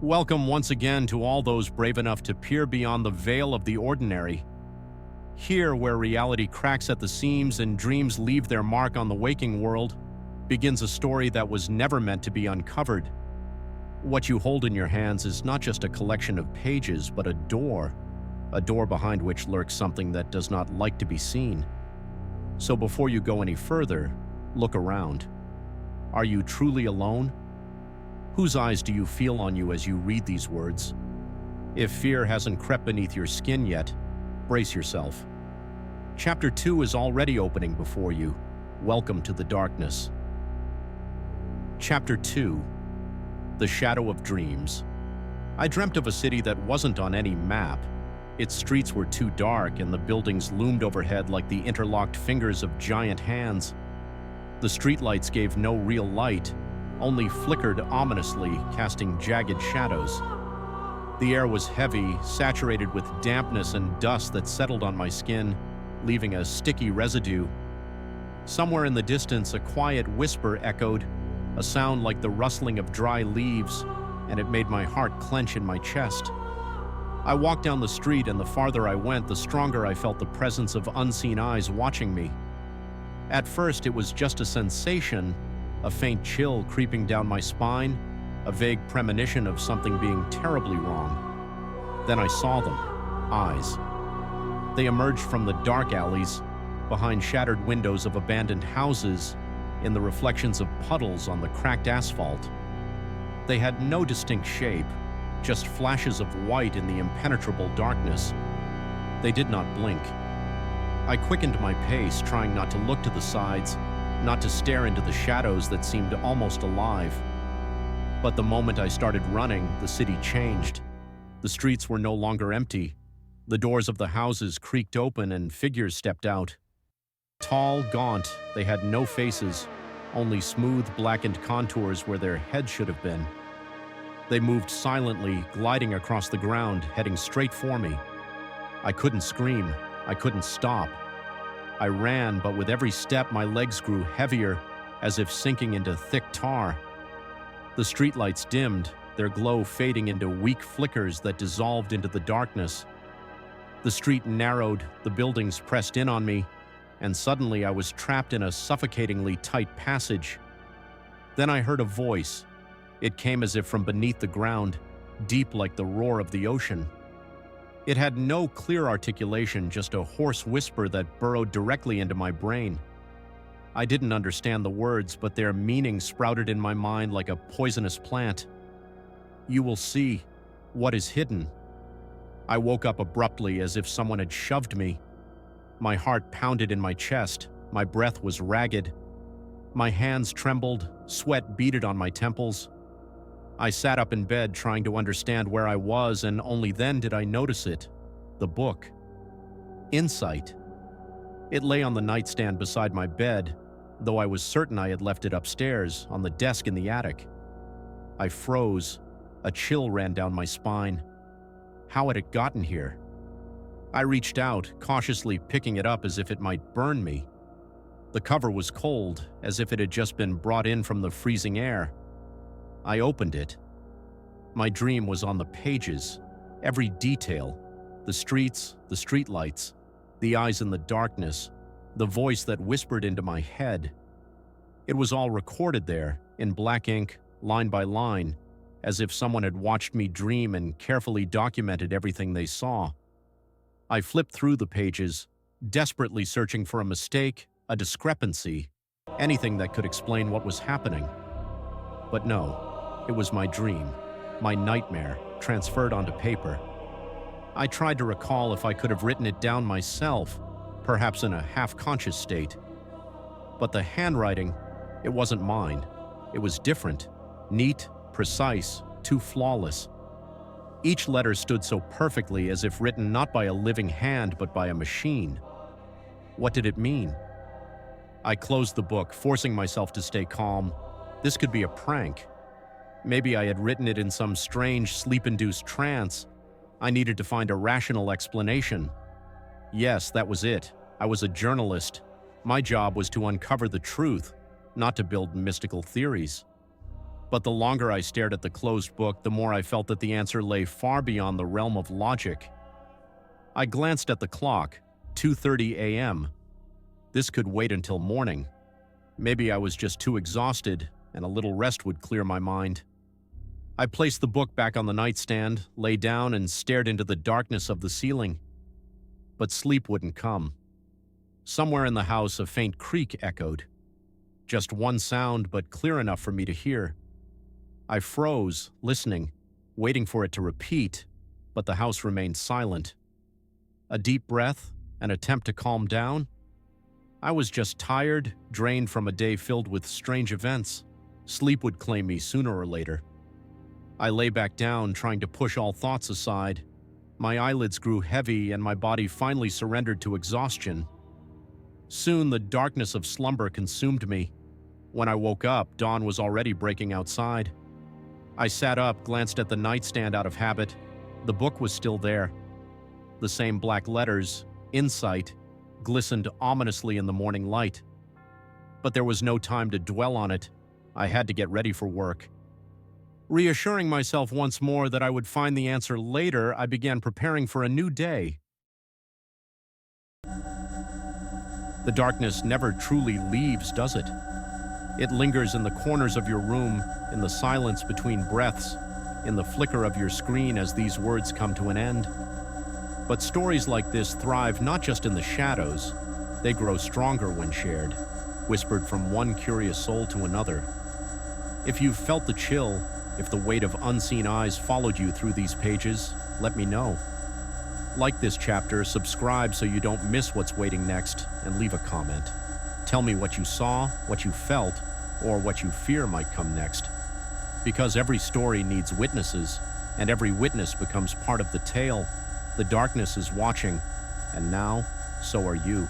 Welcome once again to all those brave enough to peer beyond the veil of the ordinary. Here, where reality cracks at the seams and dreams leave their mark on the waking world, begins a story that was never meant to be uncovered. What you hold in your hands is not just a collection of pages, but a door behind which lurks something that does not like to be seen. So before you go any further, look around. Are you truly alone? Whose eyes do you feel on you as you read these words? If fear hasn't crept beneath your skin yet, brace yourself. Chapter 2 is already opening before you. Welcome to the darkness. Chapter 2. The Shadow of Dreams. I dreamt of a city that wasn't on any map. Its streets were too dark and the buildings loomed overhead like the interlocked fingers of giant hands. The streetlights gave no real light, only flickered ominously, casting jagged shadows. The air was heavy, saturated with dampness and dust that settled on my skin, leaving a sticky residue. Somewhere in the distance, a quiet whisper echoed, a sound like the rustling of dry leaves, and it made my heart clench in my chest. I walked down the street, and the farther I went, the stronger I felt the presence of unseen eyes watching me. At first, it was just a sensation, a faint chill creeping down my spine, a vague premonition of something being terribly wrong. Then I saw them, eyes. They emerged from the dark alleys, behind shattered windows of abandoned houses, in the reflections of puddles on the cracked asphalt. They had no distinct shape, just flashes of white in the impenetrable darkness. They did not blink. I quickened my pace, trying not to look to the sides, not to stare into the shadows that seemed almost alive. But the moment I started running, the city changed. The streets were no longer empty. The doors of the houses creaked open and figures stepped out. Tall, gaunt, they had no faces, only smooth, blackened contours where their heads should have been. They moved silently, gliding across the ground, heading straight for me. I couldn't scream. I couldn't stop. I ran, but with every step my legs grew heavier, as if sinking into thick tar. The streetlights dimmed, their glow fading into weak flickers that dissolved into the darkness. The street narrowed, the buildings pressed in on me, and suddenly I was trapped in a suffocatingly tight passage. Then I heard a voice. It came as if from beneath the ground, deep like the roar of the ocean. It had no clear articulation, just a hoarse whisper that burrowed directly into my brain. I didn't understand the words, but their meaning sprouted in my mind like a poisonous plant. You will see what is hidden. I woke up abruptly as if someone had shoved me. My heart pounded in my chest, my breath was ragged. My hands trembled, sweat beaded on my temples. I sat up in bed trying to understand where I was, and only then did I notice it. The book. Insight. It lay on the nightstand beside my bed, though I was certain I had left it upstairs, on the desk in the attic. I froze. A chill ran down my spine. How had it gotten here? I reached out, cautiously picking it up as if it might burn me. The cover was cold, as if it had just been brought in from the freezing air. I opened it. My dream was on the pages, every detail, the streets, the streetlights, the eyes in the darkness, the voice that whispered into my head. It was all recorded there, in black ink, line by line, as if someone had watched me dream and carefully documented everything they saw. I flipped through the pages, desperately searching for a mistake, a discrepancy, anything that could explain what was happening. But no. It was my dream, my nightmare, transferred onto paper. I tried to recall if I could have written it down myself, perhaps in a half-conscious state. But the handwriting, it wasn't mine. It was different, neat, precise, too flawless. Each letter stood so perfectly as if written not by a living hand but by a machine. What did it mean? I closed the book, forcing myself to stay calm. This could be a prank. Maybe I had written it in some strange, sleep-induced trance. I needed to find a rational explanation. Yes, that was it. I was a journalist. My job was to uncover the truth, not to build mystical theories. But the longer I stared at the closed book, the more I felt that the answer lay far beyond the realm of logic. I glanced at the clock, 2:30 a.m. This could wait until morning. Maybe I was just too exhausted, and a little rest would clear my mind. I placed the book back on the nightstand, lay down, and stared into the darkness of the ceiling. But sleep wouldn't come. Somewhere in the house, a faint creak echoed. Just one sound, but clear enough for me to hear. I froze, listening, waiting for it to repeat, but the house remained silent. A deep breath, an attempt to calm down. I was just tired, drained from a day filled with strange events. Sleep would claim me sooner or later. I lay back down, trying to push all thoughts aside. My eyelids grew heavy, and my body finally surrendered to exhaustion. Soon, the darkness of slumber consumed me. When I woke up, dawn was already breaking outside. I sat up, glanced at the nightstand out of habit. The book was still there. The same black letters, Insight, glistened ominously in the morning light. But there was no time to dwell on it. I had to get ready for work. Reassuring myself once more that I would find the answer later, I began preparing for a new day. The darkness never truly leaves, does it? It lingers in the corners of your room, in the silence between breaths, in the flicker of your screen as these words come to an end. But stories like this thrive not just in the shadows, they grow stronger when shared, whispered from one curious soul to another. If you've felt the chill, if the weight of unseen eyes followed you through these pages, let me know. Like this chapter, subscribe so you don't miss what's waiting next, and leave a comment. Tell me what you saw, what you felt, or what you fear might come next. Because every story needs witnesses, and every witness becomes part of the tale. The darkness is watching, and now, so are you.